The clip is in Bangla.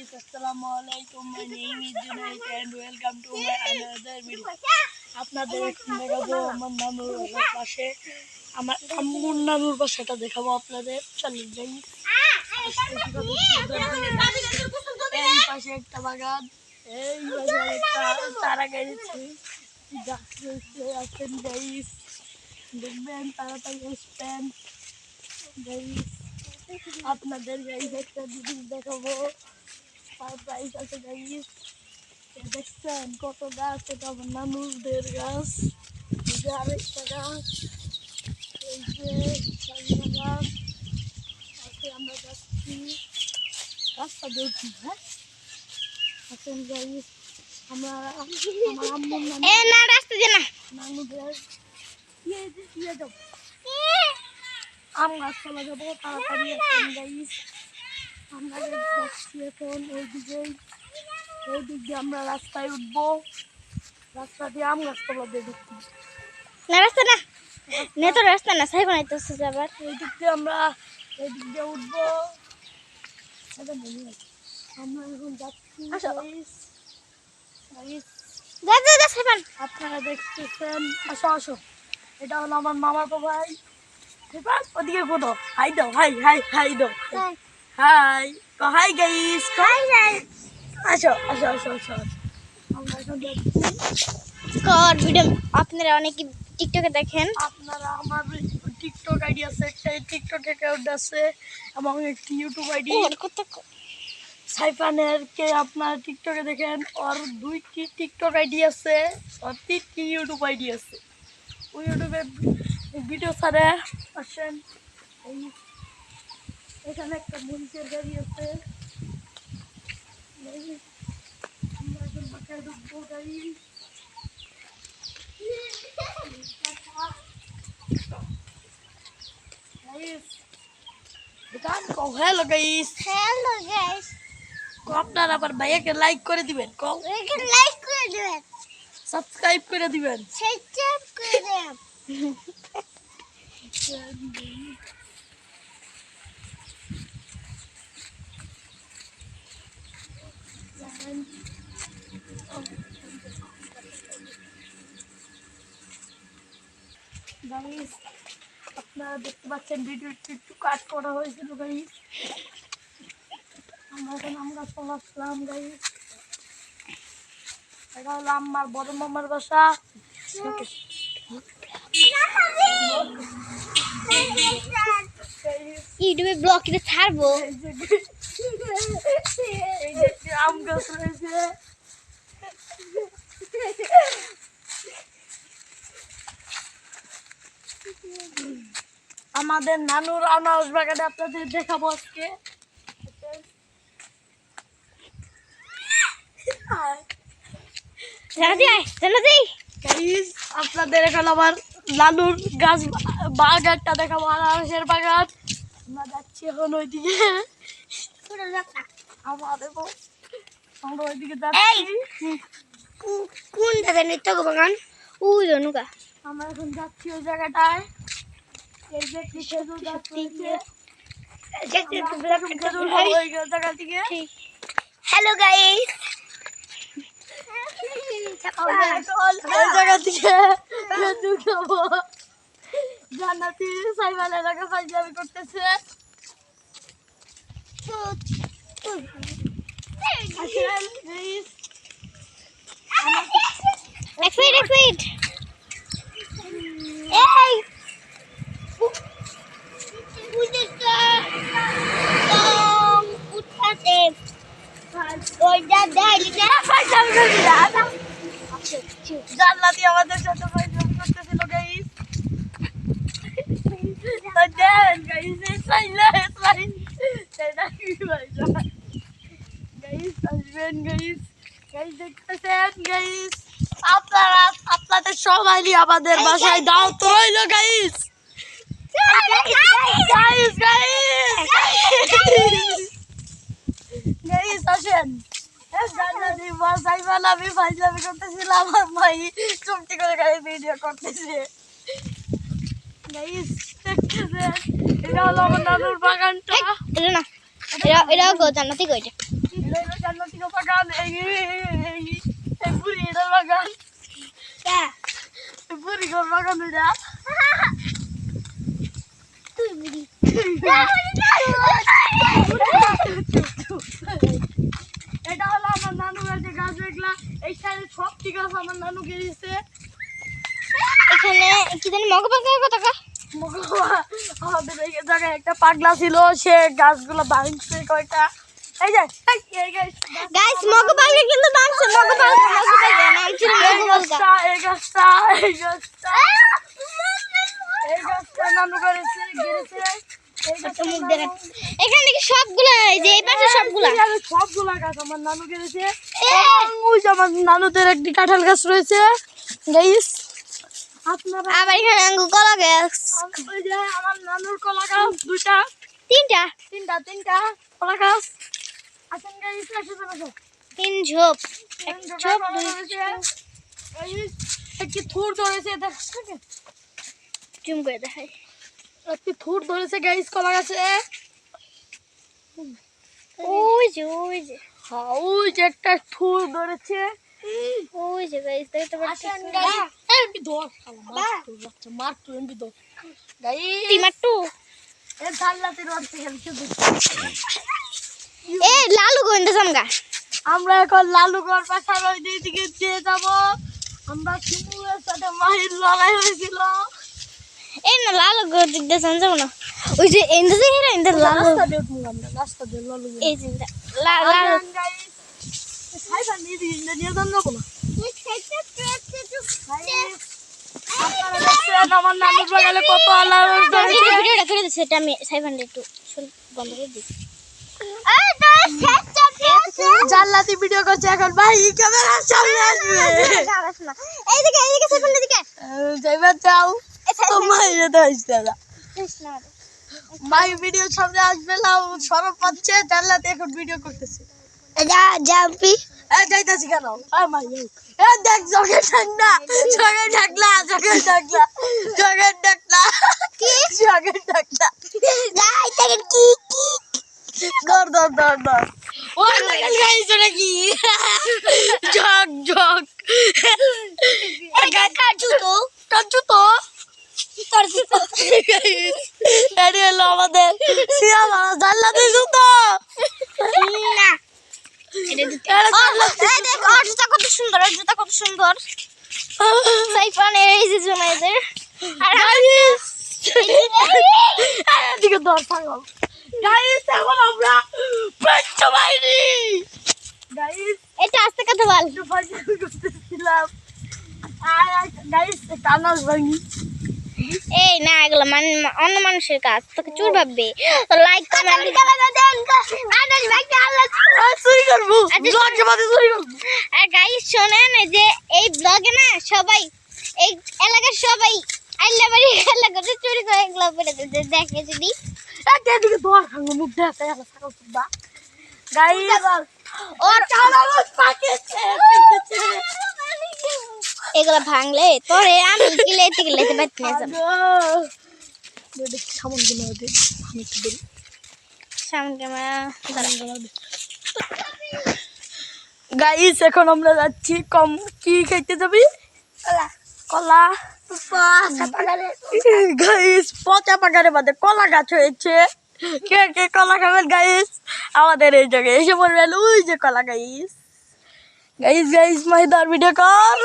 guys, Assalamualaikum. My name is Junaid and welcome to my another video. আপনাদের দেখাবো আমার নানুর পাশে আমার আম্মুর নানুর বাসাটা দেখাবো আপনাদের। চলেন যাই। এই পাশে একটা বাগান, এই পাশে একটা চারা গাছ আছেন গাইস, দেখবেন তাড়াতাড়ি আসবেন গাইস। আপনাদের গাইস একটা জিনিস দেখাবো, সারপ্রাইজ আছে গাইস। দেখছেন কত গাছ, এটা আমার নানুরদের গাছ। এই যে আরেকটা গাছ, এই যে গাছ আছে। আমরা যাচ্ছি রাস্তা দেখছি, হ্যাঁ আছেন গাইস। আমরা আমার আম্মুর নানুদের যাবো, আম গাছতলা যাবো, তাড়াতাড়ি আসেন গাইস। আমরা যাচ্ছি এখন ওই দিক দিয়ে আমরা রাস্তায় উঠবো, রাস্তা দিয়ে আম গাছতলা দিয়ে ঢুকবো। এই দিক দিয়ে আমরা এই দিক দিয়ে উঠবো। আমরা এখন যাচ্ছি আপনারা দেখতেছেন। আসো আসো, এটা হলো আমার মামাতো ভাই। ওদিকে কোথাও হাই দাও, হাই হাই হাই দাও, হাই হাই গাইস, আসো আসো আসো আসো। আমরা এখন ভিডিও আপনারা অনেকে টিকটকে দেখেন। আপনারা আমার টিকটক আইডি আছে, একটা টিকটক অ্যাকাউন্ট আছে এবং একটি ইউটিউব আইডি সাইফানের কে আপনারা টিকটকে দেখেন। ওর 2টি টিকটক আইডি আছে, ওর 3টি ইউটিউব আইডি আছে। ওই ইউটিউবে ভিডিও ছাড়ে। আসেন, এখানে একটা মরিচের গাড়ি আছে। আমরা এখন বাসায় ঢুকবো গাড়ি। হ্যালো গাইস, আপনারা আবার ভাইয়াকে লাইক করে দিবেন, সাবস্ক্রাইব করে দিবেন। গাইস আপনারা দেখতে পাচ্ছেন ভিডিওটি একটু কাট করা হয়েছিল গাইস। আমরা এখন আম গাছ আসলাম গাইস। এটা হলো আমার বড় মামার বাসা। ইউটিউবে ব্লগ এটা ছাড়বো। এই যে আম গাছ রয়েছে। আমাদের নানুর আনারস বাগানে আপনাদের দেখাবো আজকে। আপনাদের এখন আমার নানুর গাছ বাগানটা দেখাবো, আনারসের বাগান। আমরা যাচ্ছি এখন ওইদিকে, আমরা ওইদিকে যাচ্ছি। কোন জায়গায় বাগান? ওই জনুকা আমরা এখন যাচ্ছি ওই জায়গাটায়। এই যে খেজুর গাছ রয়েছে, জায়গা থেকে। হ্যালো গাইস, জায়গা থেকে খেজুর খাবো। জান্নাতি সাইবাল এলাকা ফাইজলামি করতেছে। জান্নাতি আমাদের সাথে ফাইজলামি করতেছিল গাইস। আপনাদের সবাই আমাদের বাসায় দাওয়াত রইল গাইস। আসেন। আমি ফাইজলামি করতেছিলাম, আমার ভাই চুপটি করে গাড়ি ভিডিও করতেছে। এটা হলো আমার নানুর বাগানটা। এটাও জান্নাতি কইটা। এটা হলো জান্নাতি বাগান এই বুড়ি এটার বাগান এই বুড়ি ঘর বাগান এটা তুই বুড়ি এটা হলো আমার নানু গাছে গাছ দেখলা এই সাইডে সবটি গাছ আমার নানু গেছে এখানে কি জানি মগবাগের কথা কা আমাদের এই জায়গায় একটা পাগলা ছিল সে গাছগুলো ভাঙছে কয়টা এই যে এই গাইস মগবাগে কিন্তু নামছে মগবাগে নাম ছিল মগবাগা এই গাছটা নানু গেছে এই গাছটা মুখ দেখা এখানে দেখি সবগুলো এই যে এই পাশে সবগুলা গাছ আমার নানু গেছে ওই যে আমার নানুদের একটি কাঁঠাল গাছ রয়েছে গাইস আপনারা আবার এখানে আঙ্গুর কলা গাছ ওই যে আমার নানুর কলা গাছ দুইটা তিনটা কলা গাছ আসেন গাইস তিন ঝোপ এক ঝোপ দুই একটি থুর ধরেছে জুম করে দেখাই একটি থুর ধরেছে গাইস কলা গাছে ওই যে হ্যাঁ ওই যে একটা থুর ধরেছে ওই যে গাইস দেখতে পাচ্ছেন আসেন গাইস এমবি দর মার তো এমবি দর গাইস টিমাটু এ ধাল্লাতে রড়তে খেলছে এ লালু গোবিন্দ সামগা আমরা এখন লালুগড় পাশার ওই দিকে যেয়ে যাব আমরা শিমুলের সাথে মাহির লড়াই হয়েছিল এই না লালু গোবিন্দ সাম যাব না ওই যে এন্ড যে হেরা এন্ড লালু রাস্তা দিয়ে লালু এই যে লালু সাইবার নিয়ে নিয়ে যান যাবো না আপনারা দেখছেন আমার নানুর বাগানে কত আলার ভিডিওটা করে দিছে এটা আমি 500 একটু বন্ধ করে দিই জান্নাতি ভিডিও করছে এখন ভাই ক্যামেরার সামনে আসবে এইদিকে 500 দিকে যাইবা যাও তোমার এটা হইছে না মাই ভিডিও সামনে আসবে না সরব পাচ্ছে জান্নাতি এখন ভিডিও করতেছে যা জাম্পি এই যাইতাছি কেন মাই দেখ জগে ঠান্ডা কি জগে ঠান্ডা যাই তাকে কি দর ওই দেখেন গাইস নাকি জগ কাজু তো গাইস এডি হলো আমাদের সিয়ামা জান্নাতি জুতো না এটা দিতে এই দেখ আর জুতা কত সুন্দর সাইফানের এই যে জুনাইদের আর গাইস এদিকে দর থাকো গাইস এখন আমরা পেট বাইরে গাইস এটা আস্তে কথা বল একটু ফাইট করতেছিলাম আর গাইস কানাস ভাঙি এই না এগুলো অন্য মানুষের কাজ তোকে চুর ভাববে তো লাইক কমেন্ট আদাস ভাই আল্লাহ চুরি করবো ব্লগে মাঝে চুরি করবো আর গাইস শোনেন যে এই ব্লগে না সবাই এই এলাকার সবাই আইলা বাড়ি এলাকাতে চুরি করে এগুলো করে দেখে যদি এদিকে দর ভাঙো মুখ দেখতে গেল সাকল সুদা গাইস ওর কানাস পাকেছে এগুলো ভাঙলে তোরে আমি কিলেতে বাইতে নিয়ে যাব দেখি সামন গুলো দে আমি একটু দেরি সামনে ক্যামেরা গাইস এখন আমরা যাচ্ছি কম কি খাইতে যাবি কলা গাইস পচা পাকারে বাদে কলা গাছ হয়েছে কে কে কলা খাবেন গাইস আমাদের এই জায়গায় এসে বলবেন ওই যে কলা গাইস মাহিদার ভিডিও কল